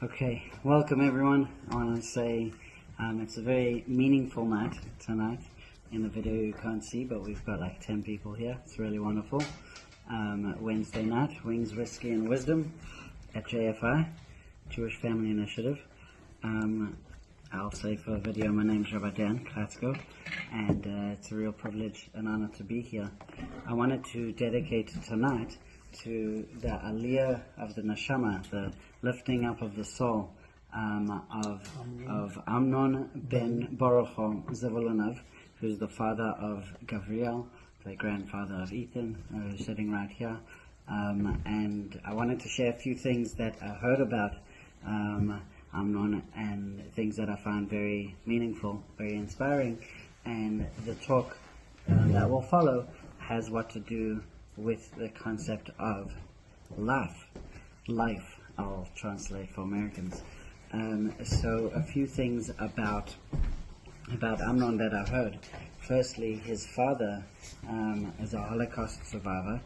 Okay, welcome everyone. I want to say it's a very meaningful night tonight. In the video you can't see, but we've got like 10 people here. It's really wonderful. Wednesday night, Wings, Whiskey and Wisdom at JFI, Jewish Family Initiative. I'll say for a video, my name's Rabbi Dan Klatzko, and it's a real privilege and honor to be here. I wanted to dedicate tonight to the aliyah of the neshama, the lifting up of the soul of Amnon ben Zavulunov, who's the father of Gabriel, the grandfather of Ethan, who's sitting right here. And I wanted to share a few things that I heard about Amnon and things that I found very meaningful, very inspiring. And the talk that will follow has what to do with the concept of life, I'll translate for Americans. So a few things about Amnon that I heard. Firstly, his father is a Holocaust survivor,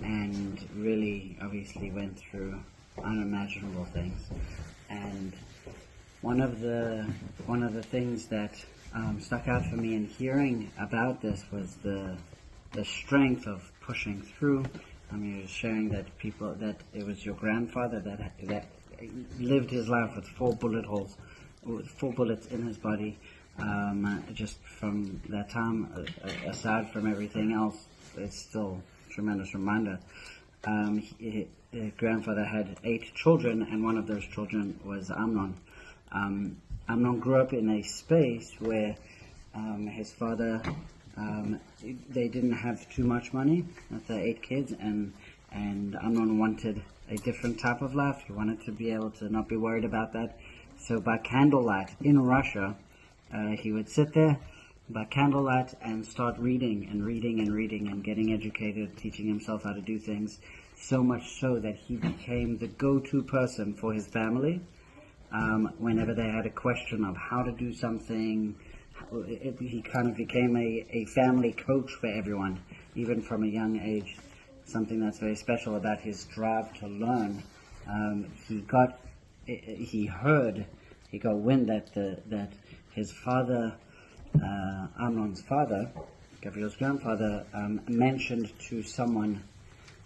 and really obviously went through unimaginable things. And one of the things that stuck out for me in hearing about this was the strength of pushing through. He was sharing that it was your grandfather that lived his life with 4 bullet holes, with 4 bullets in his body. Just from that time, aside from everything else, it's still a tremendous reminder. His grandfather had 8 children, and one of those children was Amnon. Amnon grew up in a space where his father, they didn't have too much money with the 8 kids, and Amnon wanted a different type of life. He wanted to be able to not be worried about that. So by candlelight in Russia, he would sit there by candlelight and start reading and getting educated, teaching himself how to do things, so much so that he became the go-to person for his family. Whenever they had a question of how to do something, he kind of became a family coach for everyone, even from a young age. Something that's very special about his drive to learn. He got wind that his father, Amnon's father, Gabriel's grandfather, mentioned to someone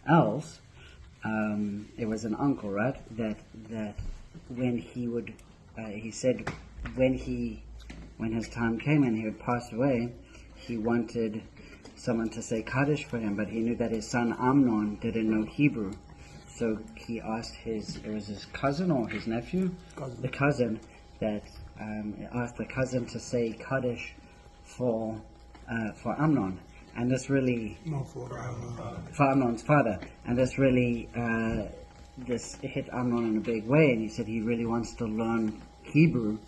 else. It was an uncle, right? That when he would, he said when his time came and he would pass away, he wanted someone to say Kaddish for him, but he knew that his son Amnon didn't know Hebrew. So he asked it was his cousin or his nephew? The cousin, that asked the cousin to say Kaddish for Amnon. And this really... No, for Amnon's father. And this really, this hit Amnon in a big way, and he said he really wants to learn Hebrew,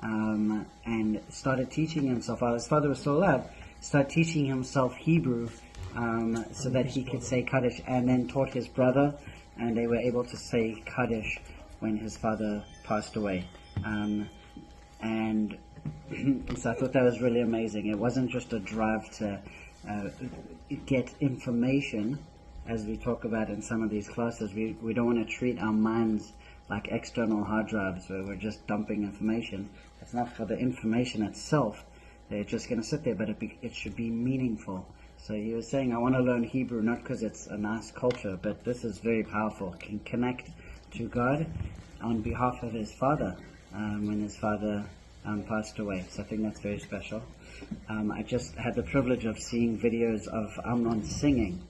and started teaching himself, while his father was still alive, started teaching himself Hebrew, so that he could say Kaddish, and then taught his brother, and they were able to say Kaddish when his father passed away. And so I thought that was really amazing. It wasn't just a drive to get information, as we talk about in some of these classes. We don't want to treat our minds like external hard drives where we're just dumping information. It's not for the information itself. They're just going to sit there, but it should be meaningful. So he was saying, I want to learn Hebrew, not because it's a nice culture, but this is very powerful. It can connect to God on behalf of his father, when his father passed away. So I think that's very special. I just had the privilege of seeing videos of Amnon singing.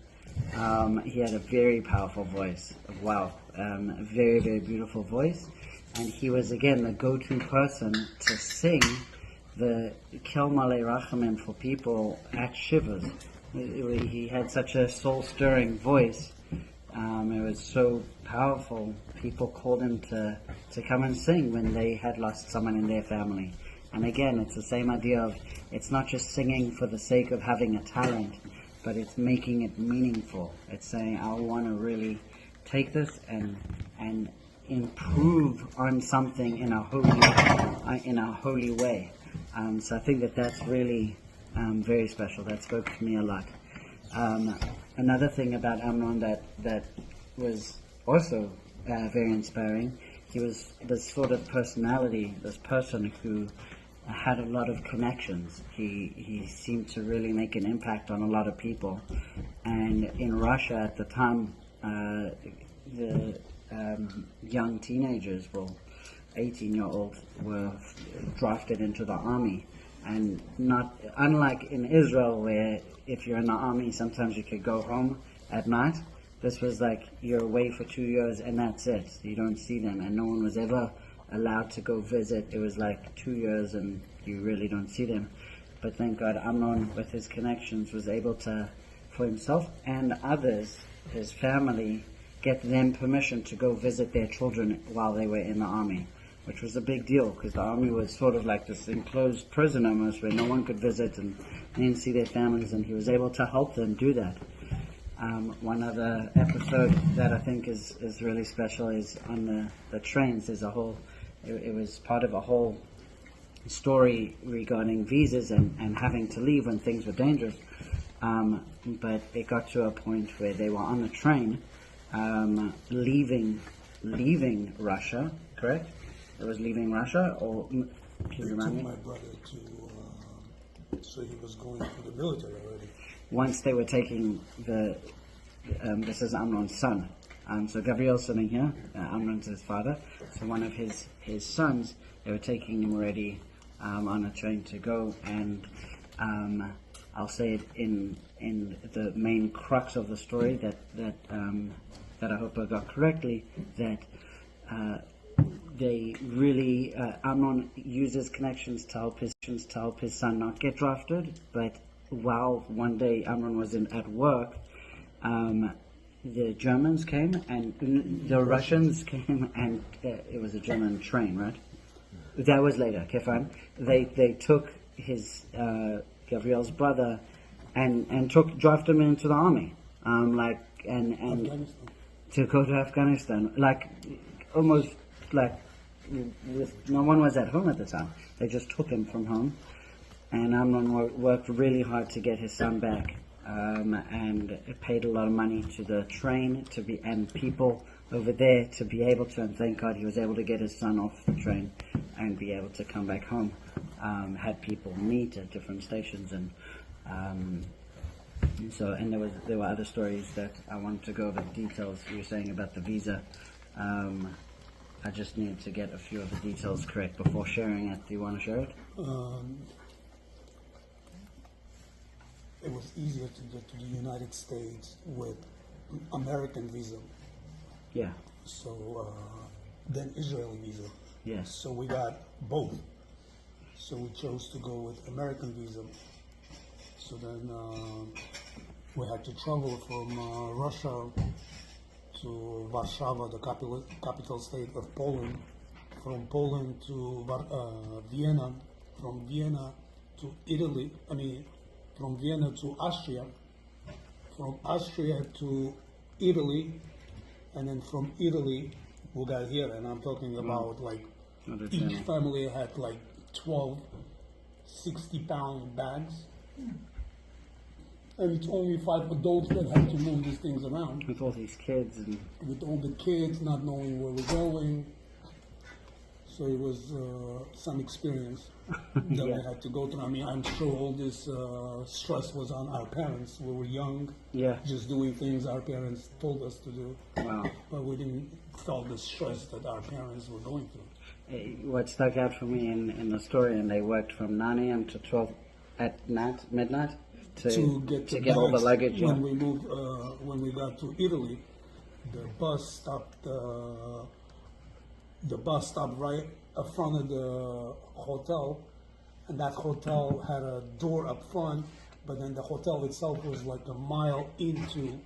He had a very powerful voice. Wow. A very, very beautiful voice. And he was, again, the go-to person to sing the Kel Malei Rachamim for people at Shivas. He had such a soul-stirring voice. It was so powerful. People called him to come and sing when they had lost someone in their family. And again, it's the same idea of, it's not just singing for the sake of having a talent, but it's making it meaningful. It's saying, I want to really take this and improve on something in a holy way. So I think that's really very special. That spoke to me a lot. Another thing about Amnon that was also very inspiring he was this sort of personality, this person who had a lot of connections. He seemed to really make an impact on a lot of people. And in Russia at the time, the young teenagers, 18-year-olds, were drafted into the army. And not unlike in Israel, where if you're in the army, sometimes you could go home at night. This was like you're away for 2 years and that's it. You don't see them, and no one was ever allowed to go visit. It was like 2 years and you really don't see them. But thank God Amnon, with his connections, was able to, for himself and others, his family, get them permission to go visit their children while they were in the army, which was a big deal because the army was sort of like this enclosed prison almost, where no one could visit and they didn't see their families, and he was able to help them do that. One other episode that I think is really special is on the trains. There's a whole, it was part of a whole story regarding visas and having to leave when things were dangerous. But it got to a point where they were on the train, leaving Russia, correct? It was leaving Russia, or can you remind me? My brother so he was going to the military already. Once they were taking this is Amnon's son. So Gabriel's sitting here, Amnon's his father. So one of his sons, they were taking him already on a train to go, and I'll say it in the main crux of the story that I hope I got correctly, that they really, Amnon uses connections to help his son not get drafted, but while one day Amnon was at work, the Germans came and the Russians came, and it was a German train, right? That was later, Kefan. They took his Gabriel's brother and drafted him into the army, and to go to Afghanistan, like almost like no one was at home at the time. They just took him from home. And Amnon worked really hard to get his son back, and it paid a lot of money to the train and people over there to be able to, and thank God he was able to get his son off the train and be able to come back home. Had people meet at different stations, and there were other stories that I wanted to go over the details. You were saying about the visa. I just need to get a few of the details correct before sharing it. Do you want to share it? It was easier to get to the United States with American visa. Yeah. So than Israeli visa. Yes. So we got both. So we chose to go with American visa. So then we had to travel from Russia to Warsaw, the capital state of Poland. From Poland to Vienna. From Vienna to Italy. From Vienna to Austria, from Austria to Italy, and then from Italy we got here, and I'm talking about each family had 12 60-pound bags, and it's only 5 adults that had to move these things around. With all these kids. With all the kids, not knowing where we're going. So it was some experience that we had to go through. I'm sure all this stress was on our parents. We were young, just doing things our parents told us to do. Wow. But we didn't feel the stress that our parents were going through. What stuck out for me in the story, and they worked from 9 a.m. to 12 at midnight to get all the luggage. When we moved, when we got to Italy, the bus stopped. The bus stopped right in front of the hotel, and that hotel had a door up front, but then the hotel itself was like a mile into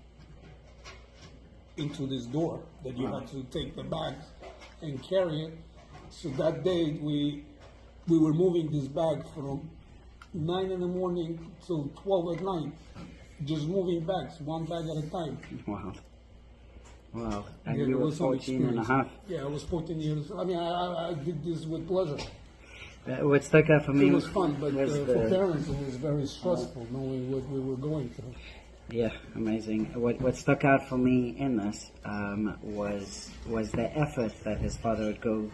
this door that you had to take the bags and carry it. So that day we were moving this bag from 9 in the morning till 12 at night, just moving bags, one bag at a time. Wow, and you were 14 and a half. Yeah, I was 14 years. I did this with pleasure. What stuck out for me was fun, but for parents it was very stressful knowing what we were going through. Yeah, amazing. What stuck out for me in this was the effort that his father would go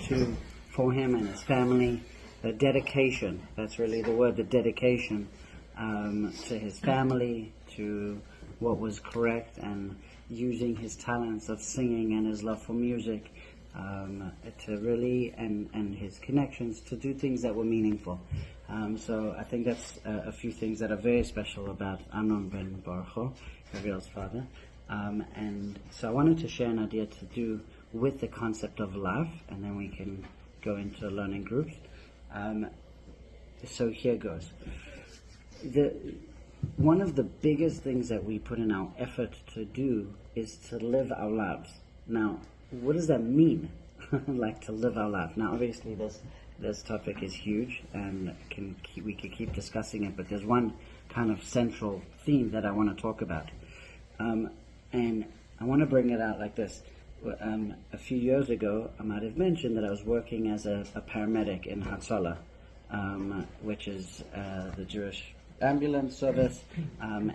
to for him and his family, the dedication. That's really the word, the dedication to his family, to what was correct, and using his talents of singing and his love for music to really, and his connections to do things that were meaningful. So I think that's a few things that are very special about Amnon ben Baruch, Gabriel's father. And so I wanted to share an idea to do with the concept of love, and then we can go into learning groups. So here goes. One of the biggest things that we put in our effort to do is to live our lives. Now, what does that mean? Like, to live our life? Now, obviously, this topic is huge, and we could keep discussing it, but there's one kind of central theme that I want to talk about. And I want to bring it out like this. A few years ago, I might have mentioned that I was working as a paramedic in Hatzalah, which is the Jewish ambulance service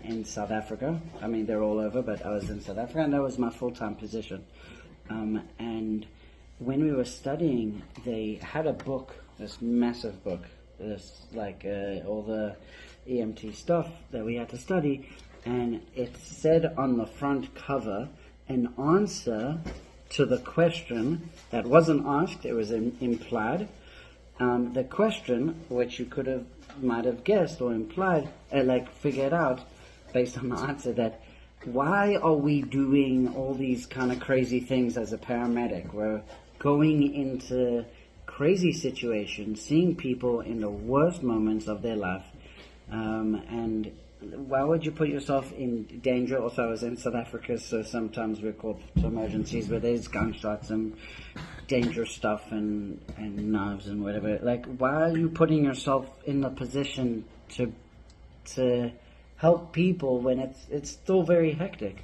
in South Africa. I mean, they're all over, but I was in South Africa, and that was my full-time position. And when we were studying, they had a book, this massive book, this all the EMT stuff that we had to study, and it said on the front cover an answer to the question that wasn't asked, it was implied. The question, which you might have guessed or implied, figured out based on the answer, that why are we doing all these kind of crazy things as a paramedic? We're going into crazy situations, seeing people in the worst moments of their life, and why would you put yourself in danger? Also, I was in South Africa, so sometimes we're called to emergencies where there's gunshots and dangerous stuff and knives and whatever. Like, why are you putting yourself in the position to help people when it's still very hectic?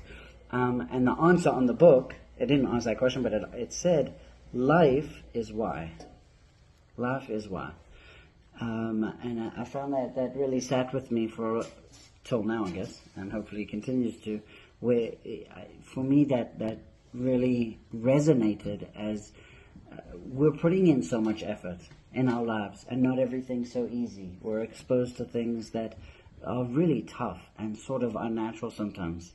And the answer on the book, it didn't ask that question, but it said, life is why. Life is why. And I found that really sat with me till now, I guess, and hopefully continues to, where for me that really resonated as we're putting in so much effort in our lives, and not everything's so easy. We're exposed to things that are really tough and sort of unnatural sometimes.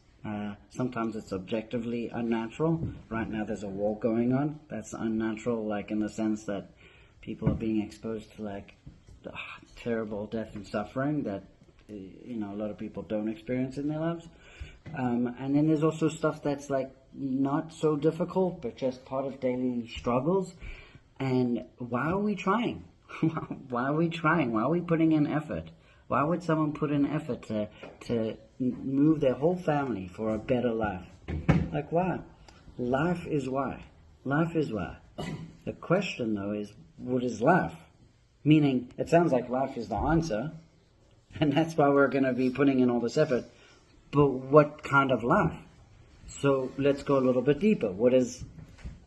Sometimes it's objectively unnatural. Right now there's a war going on. That's unnatural, like in the sense that people are being exposed to terrible death and suffering that a lot of people don't experience in their lives. And then there's also stuff that's not so difficult, but just part of daily struggles. And why are we trying? Why are we trying? Why are we putting in effort? Why would someone put in effort to move their whole family for a better life? Why? Life is why. Life is why. The question, though, is, what is life? Meaning, it sounds like life is the answer, and that's why we're going to be putting in all this effort. But what kind of life? So let's go a little bit deeper. What does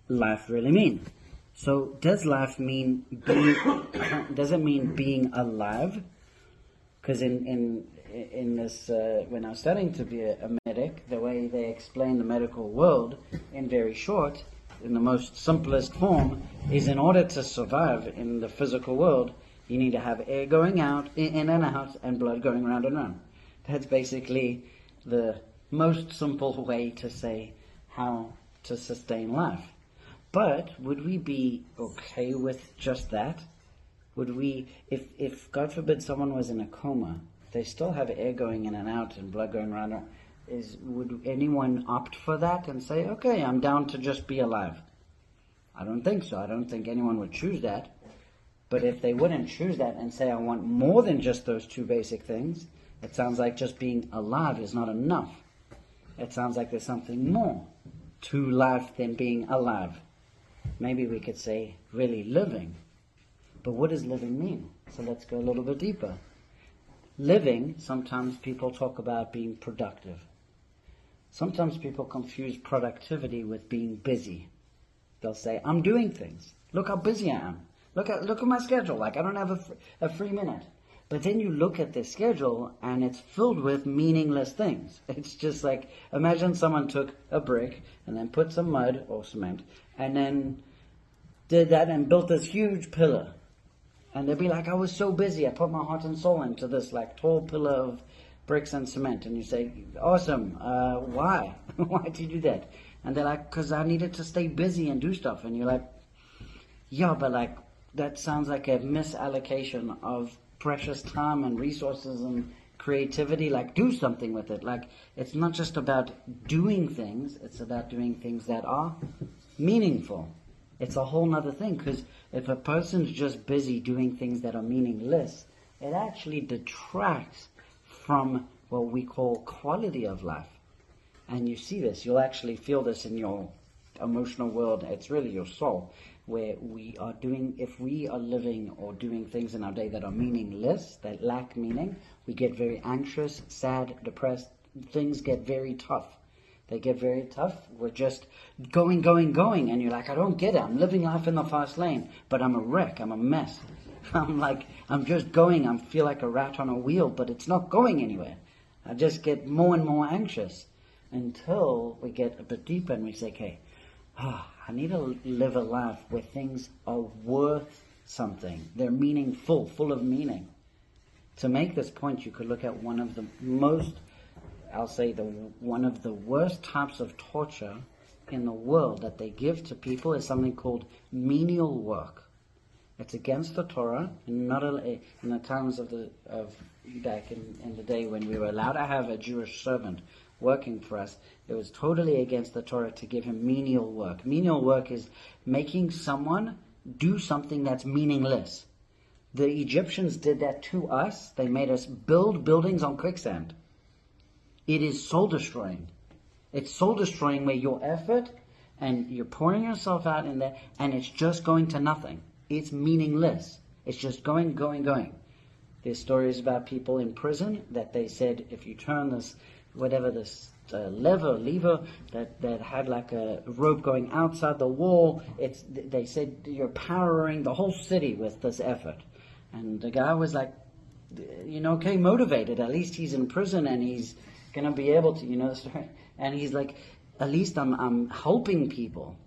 life really mean? So does life mean does it mean being alive? Because in this, when I was studying to be a medic, the way they explain the medical world in very short, in the most simplest form, is in order to survive in the physical world, you need to have air going out, in and out, and blood going round and round. That's basically the most simple way to say how to sustain life. But would we be okay with just that? Would we, if God forbid someone was in a coma, they still have air going in and out and blood going around, would anyone opt for that and say, okay, I'm down to just be alive? I don't think so. I don't think anyone would choose that. But if they wouldn't choose that and say, I want more than just those two basic things, it sounds like just being alive is not enough. It sounds like there's something more to life than being alive. Maybe we could say really living. But what does living mean? So let's go a little bit deeper. Living, sometimes people talk about being productive. Sometimes people confuse productivity with being busy. They'll say, I'm doing things. Look how busy I am. Look at my schedule. I don't have a free minute. But then you look at their schedule and it's filled with meaningless things. It's just like, imagine someone took a brick and then put some mud or cement and then did that and built this huge pillar. And they'd be like, I was so busy, I put my heart and soul into this like tall pillar of bricks and cement. And you say, awesome, why? Why did you do that? And they're like, because I needed to stay busy and do stuff. And you're like, yeah, but like, that sounds like a misallocation of precious time and resources and creativity. Like, do something with it. Like, it's not just about doing things, it's about doing things that are meaningful. It's a whole nother thing, because if a person's just busy doing things that are meaningless, it actually detracts from what we call quality of life. And you see this, you'll actually feel this in your emotional world. It's really your soul, where we are doing, if we are living or doing things in our day that are meaningless, that lack meaning, we get very anxious, sad, depressed. Things get very tough. They get very tough. We're just going, and you're like, I don't get it. I'm living life in the fast lane, but I'm a wreck. I'm a mess. I'm just going. I feel like a rat on a wheel, but it's not going anywhere. I just get more and more anxious until we get a bit deeper and we say, okay, I need to live a life where things are worth something. They're meaningful, full of meaning. To make this point, you could look at one of the most, I'll say one of the worst types of torture in the world that they give to people is something called menial work. It's against the Torah, and not in the times of back in the day when we were allowed to have a Jewish servant working for us. It was totally against the Torah to give him menial work. Menial work is making someone do something that's meaningless. The Egyptians did that to us. They made us build buildings on quicksand. It is soul destroying. It's soul destroying where your effort and you're pouring yourself out in there and it's just going to nothing. It's meaningless. It's just going. There's stories about people in prison that they said if you turn this lever that had like a rope going outside the wall, they said you're powering the whole city with this effort. And the guy was like, okay, motivated. At least he's in prison and he's going to be able to, the story. And he's like, at least I'm helping people.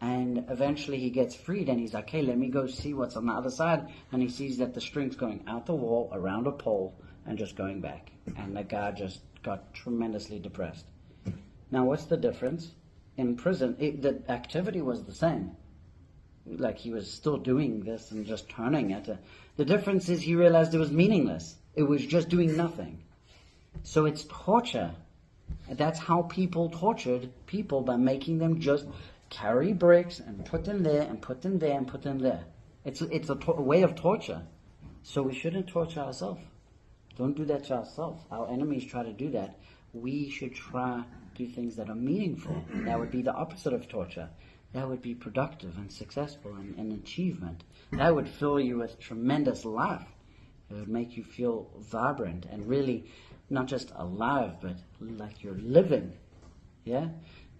And eventually he gets freed and he's like, hey, let me go see what's on the other side. And he sees that the string's going out the wall, around a pole, and just going back. And the guy just got tremendously depressed. Now, what's the difference? In prison, the activity was the same. Like, he was still doing this and just turning it. The difference is he realized it was meaningless. It was just doing nothing. So it's torture. That's how people tortured people, by making them just carry bricks and put them there and put them there and put them there. It's a way of torture. So we shouldn't torture ourselves. Don't do that to ourselves. Our enemies try to do that. We should try to do things that are meaningful. That would be the opposite of torture. That would be productive and successful and an achievement. That would fill you with tremendous life. It would make you feel vibrant and really not just alive, but like you're living. Yeah?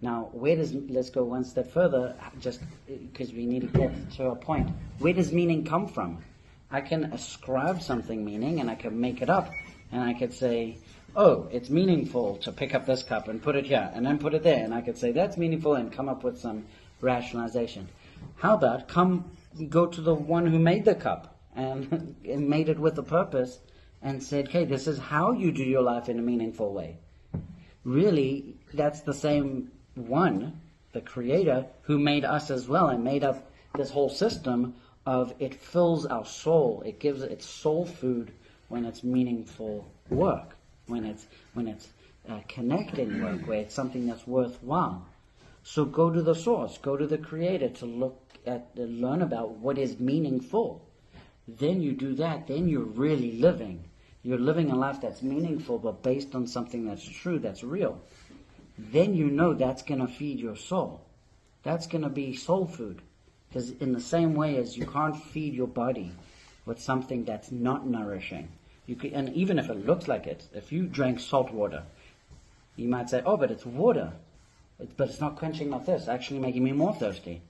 Now, let's go one step further, just because we need to get to a point. Where does meaning come from? I can ascribe something meaning and I can make it up. And I could say, oh, it's meaningful to pick up this cup and put it here and then put it there. And I could say that's meaningful and come up with some rationalization. How about go to the one who made the cup and made it with a purpose and said, okay, this is how you do your life in a meaningful way. Really, that's the same one, the creator, who made us as well and made up this whole system of it fills our soul. It gives it soul food when it's meaningful work, when it's connecting work, where it's something that's worthwhile. So go to the source, go to the creator to learn about what is meaningful. Then you do that, then you're really living. You're living a life that's meaningful, but based on something that's true, that's real. Then you know that's going to feed your soul. That's going to be soul food. Because in the same way as you can't feed your body with something that's not nourishing, and even if it looks like it, if you drank salt water, you might say, oh, but it's water. But it's not quenching my thirst, actually making me more thirsty.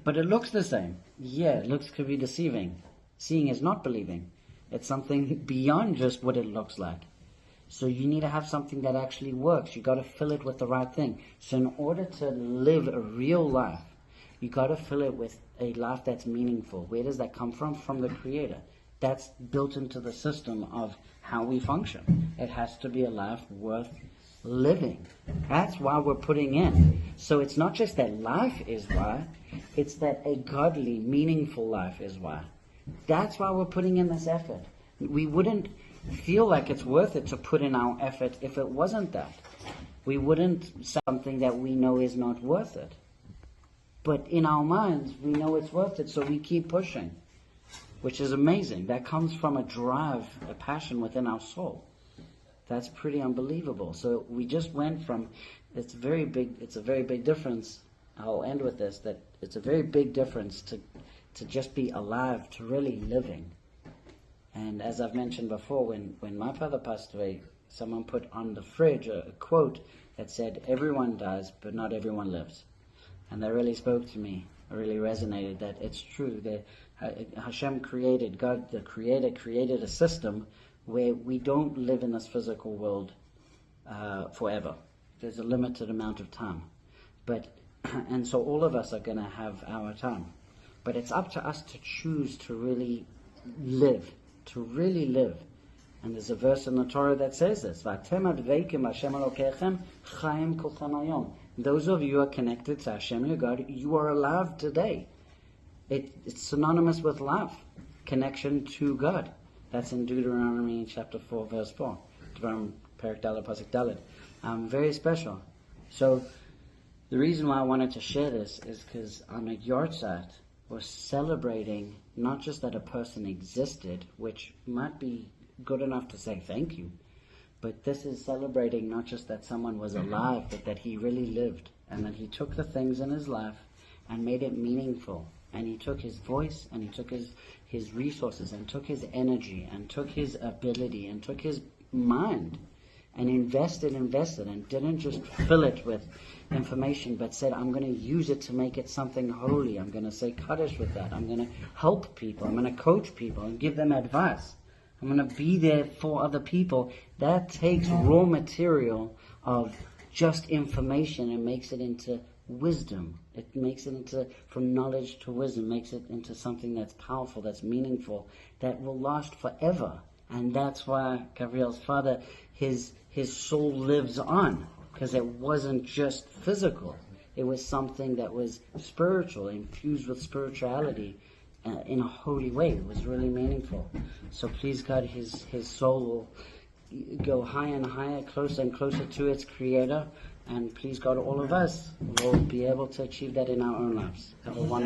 But it looks the same. Yeah, it could be deceiving. Seeing is not believing. It's something beyond just what it looks like. So you need to have something that actually works. You got to fill it with the right thing. So in order to live a real life, you got to fill it with a life that's meaningful. Where does that come from? From the Creator. That's built into the system of how we function. It has to be a life worth living. That's why we're putting in. So it's not just that life is why, it's that a godly, meaningful life is why. That's why we're putting in this effort. We wouldn't feel like it's worth it to put in our effort if it wasn't that. We wouldn't say something that we know is not worth it. But in our minds, we know it's worth it, so we keep pushing, which is amazing. That comes from a drive, a passion within our soul. That's pretty unbelievable. So we just went from, it's a very big difference. I'll end with this, that it's a very big difference to just be alive, to really living. And as I've mentioned before, when my father passed away, someone put on the fridge a quote that said, "Everyone dies, but not everyone lives." And that really spoke to me. It really resonated that it's true. That Hashem created, God the Creator created a system where we don't live in this physical world forever. There's a limited amount of time. And so all of us are going to have our time. But it's up to us to choose to really live. To really live. And there's a verse in the Torah that says this. Those of you who are connected to Hashem, your God, you are alive today. It's synonymous with life. Connection to God. That's in Deuteronomy chapter 4, verse 4. Deuteronomy Perek Daled, Pasuk Daled. Very special. So, the reason why I wanted to share this is because on a yahrzeit, we're celebrating not just that a person existed, which might be good enough to say thank you, but this is celebrating not just that someone was alive, but that he really lived, and that he took the things in his life and made it meaningful. And he took his voice, and he took his resources, and took his energy, and took his ability, and took his mind, and invested, and didn't just fill it with information, but said, I'm going to use it to make it something holy. I'm going to say Kaddish with that. I'm going to help people. I'm going to coach people and give them advice. I'm going to be there for other people. That takes raw material of just information and makes it into wisdom. It makes it into, from knowledge to wisdom, makes it into something that's powerful, that's meaningful, that will last forever. And that's why Gavriel's father, his soul lives on, because it wasn't just physical. It was something that was spiritual, infused with spirituality in a holy way. It was really meaningful. So please God, his soul will go higher and higher, closer and closer to its Creator. And please God, all of us will be able to achieve that in our own lives. Have a wonderful